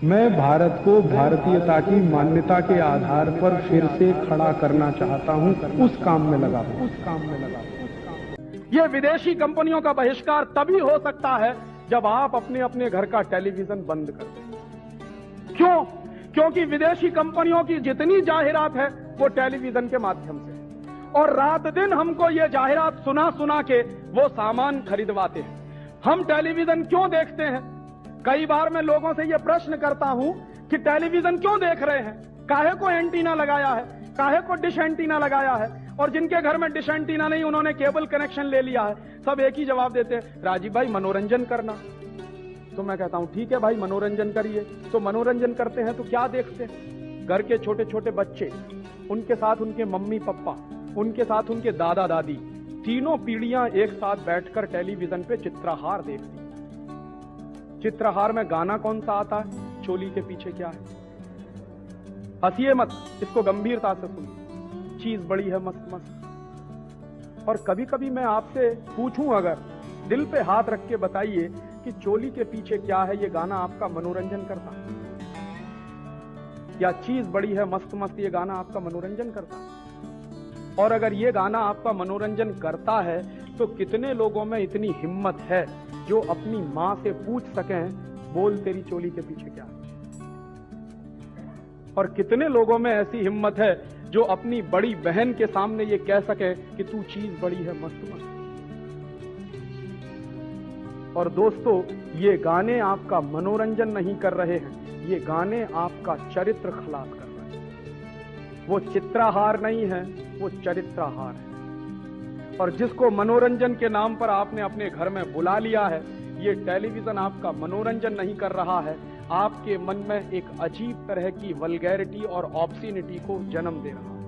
मैं भारत को भारतीयता की मान्यता के आधार पर फिर से खड़ा करना चाहता हूं, उस काम में लगा हूं। ये विदेशी कंपनियों का बहिष्कार तभी हो सकता है जब आप अपने अपने घर का टेलीविजन बंद कर दें। क्यों? क्योंकि विदेशी कंपनियों की जितनी जाहिरात है वो टेलीविजन के माध्यम से, और रात दिन हमको ये जाहिरात सुना सुना के वो सामान खरीदवाते हैं। हम टेलीविजन क्यों देखते हैं? कई बार मैं लोगों से ये प्रश्न करता हूं कि टेलीविजन क्यों देख रहे हैं, काहे को एंटीना लगाया है, काहे को डिश एंटीना लगाया है, और जिनके घर में डिश एंटीना नहीं उन्होंने केबल कनेक्शन ले लिया है, सब एक ही जवाब देते हैं, राजीव भाई मनोरंजन करना। तो मैं कहता हूं ठीक है भाई मनोरंजन करिए। तो मनोरंजन करते हैं तो क्या देखते हैं? घर के छोटे छोटे बच्चे, उनके साथ उनके मम्मी पापा, उनके साथ उनके दादा दादी, तीनों पीढ़ियां एक साथ बैठकर टेलीविजन पे चित्रहार देखती। चित्रहार में गाना कौन सा आता है? चोली के पीछे क्या है। हंसिए मत, इसको गंभीरता से सुनिए। चीज बड़ी है मस्त मस्त। और कभी कभी मैं आपसे पूछूं, अगर दिल पे हाथ रख के बताइए कि चोली के पीछे क्या है, ये गाना आपका मनोरंजन करता है? या चीज बड़ी है मस्त मस्त, ये गाना आपका मनोरंजन करता है? और अगर ये गाना आपका मनोरंजन करता है तो कितने लोगों में इतनी हिम्मत है जो अपनी मां से पूछ सकें, बोल तेरी चोली के पीछे क्या है? और कितने लोगों में ऐसी हिम्मत है जो अपनी बड़ी बहन के सामने ये कह सके कि तू चीज बड़ी है मस्त मस्त? और दोस्तों, ये गाने आपका मनोरंजन नहीं कर रहे हैं, ये गाने आपका चरित्र खलास कर रहे हैं। वो चित्रहार नहीं है, वो चरित्रहार है। और जिसको मनोरंजन के नाम पर आपने अपने घर में बुला लिया है, ये टेलीविजन आपका मनोरंजन नहीं कर रहा है, आपके मन में एक अजीब तरह की वल्गैरिटी और ऑब्सिनिटी को जन्म दे रहा है।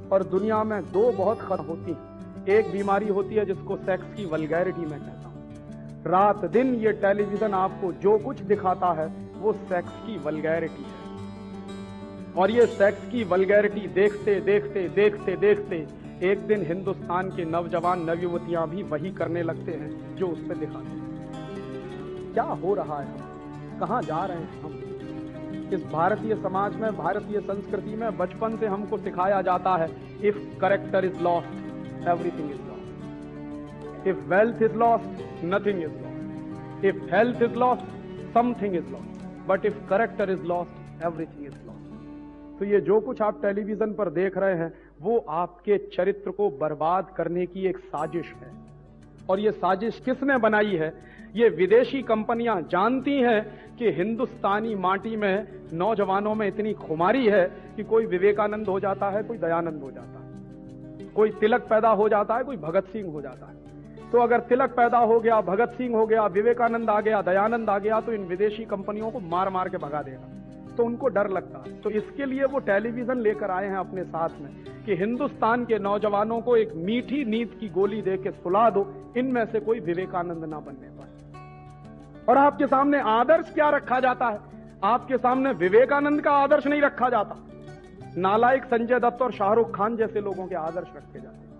और दुनिया में दो बहुत खतरनाक होती हैं। एक बीमारी होती है जिसको सेक्स की वल्गैरिटी मैं कहता हूं। रात दिन ये टेलीविजन आपको जो कुछ दिखाता है वो सेक्स की वल्गैरिटी है। और ये सेक्स की वल्गैरिटी देखते देखते देखते देखते एक दिन हिंदुस्तान के नौजवान नवयुवतियां भी वही करने लगते हैं जो उस पर दिखाते हैं। क्या हो रहा है? हम कहां जा रहे हैं? हम इस भारतीय समाज में, भारतीय संस्कृति में बचपन से हमको सिखाया जाता है, if character is lost everything is lost, if wealth is lost nothing is lost, if health is lost something is lost, but if character is lost everything is lost. तो ये जो कुछ आप टेलीविजन पर देख रहे हैं वो आपके चरित्र को बर्बाद करने की एक साजिश है। और ये साजिश किसने बनाई है? ये विदेशी कंपनियां जानती हैं कि हिंदुस्तानी माटी में नौजवानों में इतनी खुमारी है कि कोई विवेकानंद हो जाता है, कोई दयानंद हो जाता है, कोई तिलक पैदा हो जाता है, कोई भगत सिंह हो जाता है। तो अगर तिलक पैदा हो गया, भगत सिंह हो गया, विवेकानंद आ गया, दयानंद आ गया, तो इन विदेशी कंपनियों को मार मार के भगा देगा। तो उनको डर लगता है। तो इसके लिए वो टेलीविजन लेकर आए हैं अपने साथ में कि हिंदुस्तान के नौजवानों को एक मीठी नींद की गोली दे के सुला दो, इनमें से कोई विवेकानंद ना बनने पाए। और आपके सामने आदर्श क्या रखा जाता है? आपके सामने विवेकानंद का आदर्श नहीं रखा जाता, नालायक संजय दत्त और शाहरुख खान जैसे लोगों के आदर्श रखे जाते हैं।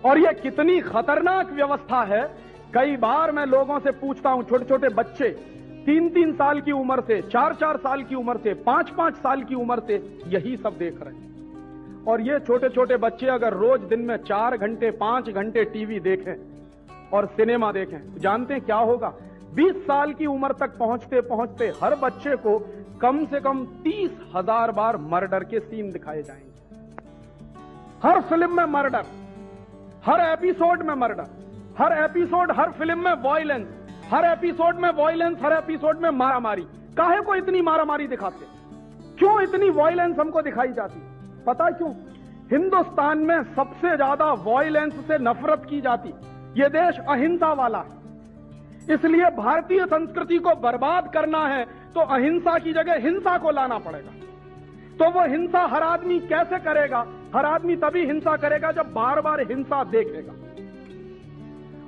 और यह कितनी खतरनाक व्यवस्था है। कई बार मैं लोगों से पूछता हूं, छोटे छोटे बच्चे 3-3 साल की उम्र से, 4-4 साल की उम्र से, 5-5 साल की उम्र से यही सब देख रहे हैं। और ये छोटे छोटे बच्चे अगर रोज दिन में 4 घंटे 5 घंटे टीवी देखें और सिनेमा देखें तो जानते हैं क्या होगा? 20 साल की उम्र तक पहुंचते पहुंचते हर बच्चे को कम से कम 30,000 बार मर्डर के सीन दिखाए जाएंगे। हर फिल्म में मर्डर, हर एपिसोड में मर्डर, हर एपिसोड, हर फिल्म में वॉयलेंस, हर एपिसोड में वॉयलेंस, हर एपिसोड में मारामारी। काहे को इतनी मारामारी दिखाते? क्यों इतनी वॉयलेंस हमको दिखाई जाती? पता क्यों? हिंदुस्तान में सबसे ज्यादा वॉयलेंस से नफरत की जाती। यह देश अहिंसा वाला है, इसलिए भारतीय संस्कृति को बर्बाद करना है तो अहिंसा की जगह हिंसा को लाना पड़ेगा। तो वो हिंसा हर आदमी कैसे करेगा? हर आदमी तभी हिंसा करेगा जब बार बार हिंसा देखेगा।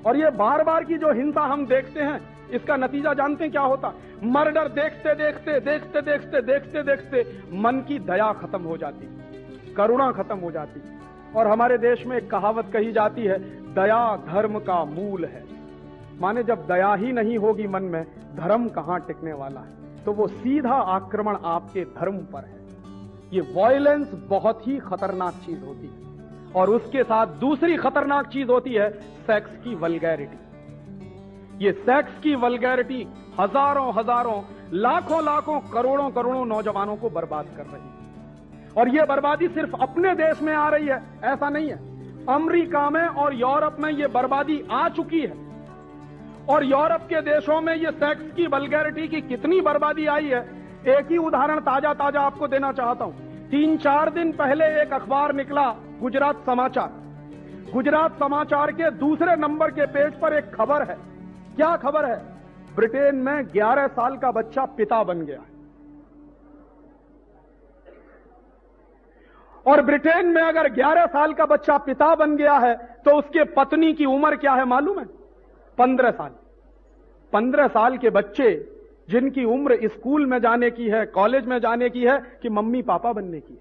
और ये बार बार की जो हिंसा हम देखते हैं, इसका नतीजा जानते हैं क्या होता? मर्डर देखते देखते देखते देखते देखते देखते मन की दया खत्म हो जाती, करुणा खत्म हो जाती। और हमारे देश में एक कहावत कही जाती है, दया धर्म का मूल है। माने जब दया ही नहीं होगी मन में धर्म कहां टिकने वाला है। तो वो सीधा आक्रमण आपके धर्म पर है। ये वॉयलेंस बहुत ही खतरनाक चीज होती है। और उसके साथ दूसरी खतरनाक चीज होती है सेक्स की वल्गैरिटी। ये सेक्स की वल्गैरिटी हजारों हजारों, लाखों लाखों, करोड़ों करोड़ों नौजवानों को बर्बाद कर रही है। और ये बर्बादी सिर्फ अपने देश में आ रही है ऐसा नहीं है, अमेरिका में और यूरोप में ये बर्बादी आ चुकी है। और यूरोप के देशों में ये सेक्स की वल्गैरिटी की कितनी बर्बादी आई है, एक ही उदाहरण ताजा ताजा आपको देना चाहता हूं। 3-4 दिन पहले एक अखबार निकला, गुजरात समाचार। गुजरात समाचार के दूसरे नंबर के पेज पर एक खबर है। क्या खबर है? ब्रिटेन में 11 साल का बच्चा पिता बन गया है। और ब्रिटेन में अगर 11 साल का बच्चा पिता बन गया है तो उसके पत्नी की उम्र क्या है मालूम है? 15 साल। 15 साल के बच्चे जिनकी उम्र स्कूल में जाने की है, कॉलेज में जाने की है कि मम्मी पापा बनने की है।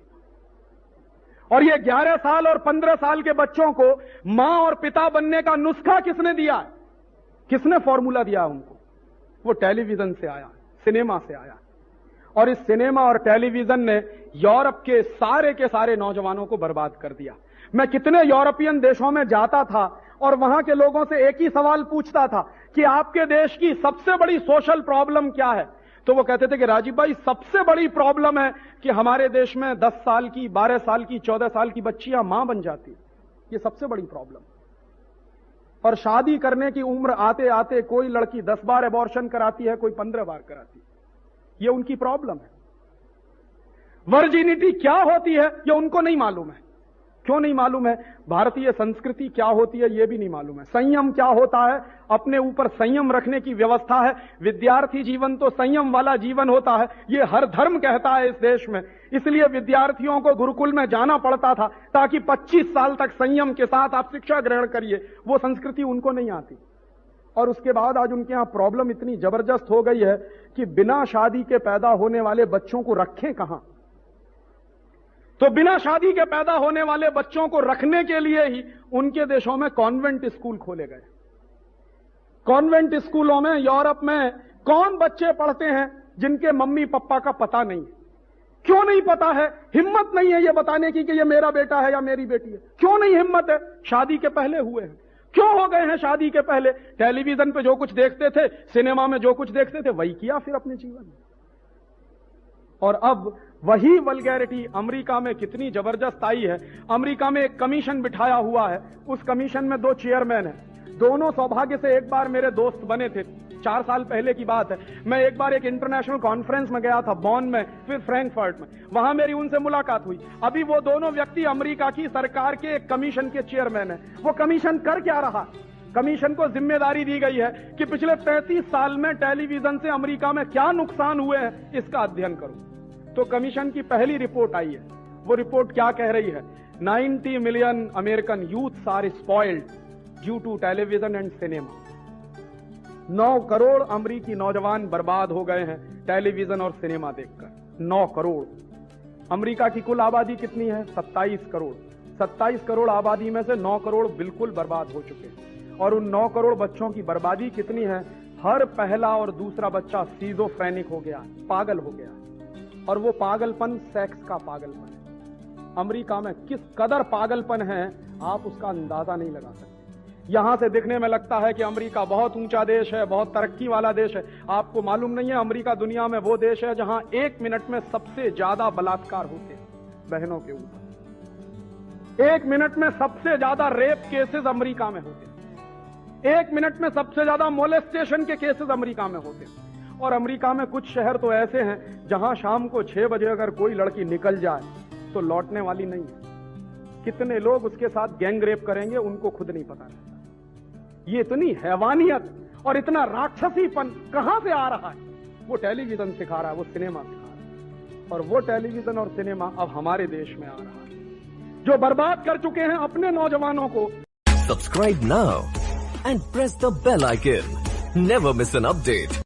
और ये 11 साल और 15 साल के बच्चों को मां और पिता बनने का नुस्खा किसने दिया है? किसने फॉर्मूला दिया उनको? वो टेलीविजन से आया, सिनेमा से आया। और इस सिनेमा और टेलीविजन ने यूरोप के सारे नौजवानों को बर्बाद कर दिया। मैं कितने यूरोपियन देशों में जाता था और वहां के लोगों से एक ही सवाल पूछता था कि आपके देश की सबसे बड़ी सोशल प्रॉब्लम क्या है? तो वो कहते थे कि राजीव भाई, सबसे बड़ी प्रॉब्लम है कि हमारे देश में 10 साल की, 12 साल की, 14 साल की बच्चियां मां बन जाती। ये सबसे बड़ी प्रॉब्लम। और शादी करने की उम्र आते आते कोई लड़की 10 बार एबॉर्शन कराती है, कोई 15 बार कराती है। ये उनकी प्रॉब्लम है। वर्जिनिटी क्या होती है ये उनको नहीं मालूम है। क्यों नहीं मालूम है? भारतीय संस्कृति क्या होती है ये भी नहीं मालूम है। संयम क्या होता है, अपने ऊपर संयम रखने की व्यवस्था है। विद्यार्थी जीवन तो संयम वाला जीवन होता है, ये हर धर्म कहता है इस देश में। इसलिए विद्यार्थियों को गुरुकुल में जाना पड़ता था ताकि 25 साल तक संयम के साथ आप शिक्षा ग्रहण करिए। वो संस्कृति उनको नहीं आती। और उसके बाद आज उनके यहां प्रॉब्लम इतनी जबरदस्त हो गई है कि बिना शादी के पैदा होने वाले बच्चों को रखें कहां? तो बिना शादी के पैदा होने वाले बच्चों को रखने के लिए ही उनके देशों में कॉन्वेंट स्कूल खोले गए। कॉन्वेंट स्कूलों में यूरोप में कौन बच्चे पढ़ते हैं जिनके मम्मी पापा का पता नहीं है? क्यों नहीं पता है? हिम्मत नहीं है ये बताने की कि ये मेरा बेटा है या मेरी बेटी है। क्यों नहीं हिम्मत है? शादी के पहले हुए हैं। क्यों हो गए हैं शादी के पहले? टेलीविजन पे जो कुछ देखते थे, सिनेमा में जो कुछ देखते थे, वही किया फिर अपने जीवन में। और अब वही वल्गैरिटी अमेरिका में कितनी जबरदस्त आई है। अमेरिका में एक कमीशन बिठाया हुआ है, उस कमीशन में 2 चेयरमैन हैं। दोनों सौभाग्य से एक बार मेरे दोस्त बने थे। 4 साल पहले की बात है। मैं एक बार एक इंटरनेशनल कॉन्फ्रेंस में गया था, बॉन में, फिर फ्रैंकफर्ट में। वहां मेरी उनसे मुलाकात हुई। अभी वो दोनों व्यक्ति अमेरिका की सरकार के एक कमीशन के चेयरमैन हैं। वो कमीशन कर क्या रहा? कमीशन को जिम्मेदारी दी गई है कि पिछले 35 साल में टेलीविजन से अमेरिका में क्या नुकसान हुए हैं इसका अध्ययन करो। तो कमीशन की पहली रिपोर्ट आई है। वो रिपोर्ट क्या कह रही है? 90 million American youths are spoiled due to television and cinema. 9 crore अमेरिकी नौजवान बर्बाद हो गए हैं टेलीविजन और सिनेमा देखकर। 9 करोड़। अमेरिका की कुल आबादी कितनी है? 27 करोड़। 27 करोड़ आबादी में से 9 करोड़ बिल्कुल बर्बाद हो चुके हैं। और उन 9 करोड़ बच्चों की बर्बादी कितनी है? हर पहला और दूसरा बच्चा सीजोफ्रेनिक हो गया, पागल हो गया। और वो पागलपन सेक्स का पागलपन है। अमेरिका में किस कदर पागलपन है आप उसका अंदाजा नहीं लगा सकते। यहां से दिखने में लगता है कि अमेरिका बहुत ऊंचा देश है, बहुत तरक्की वाला देश है। आपको मालूम नहीं है अमेरिका दुनिया में वो देश है जहां 1 मिनट में सबसे ज्यादा बलात्कार होते हैं बहनों के ऊपर। 1 मिनट में सबसे ज्यादा रेप केसेस अमेरिका में होते हैं। 1 मिनट में सबसे ज्यादा मोलेस्टेशन के केसेस अमेरिका में होते हैं। और अमेरिका में कुछ शहर तो ऐसे हैं जहां शाम को 6 बजे अगर कोई लड़की निकल जाए तो लौटने वाली नहीं है। कितने लोग उसके साथ गैंग रेप करेंगे उनको खुद नहीं पता रहता। ये इतनी हैवानियत और इतना राक्षसीपन कहां से आ रहा है? वो टेलीविजन सिखा रहा है, वो सिनेमा सिखा रहा है। और वो टेलीविजन और सिनेमा अब हमारे देश में आ रहा है, जो बर्बाद कर चुके हैं अपने नौजवानों को। Subscribe now and press the bell icon. Never miss an update.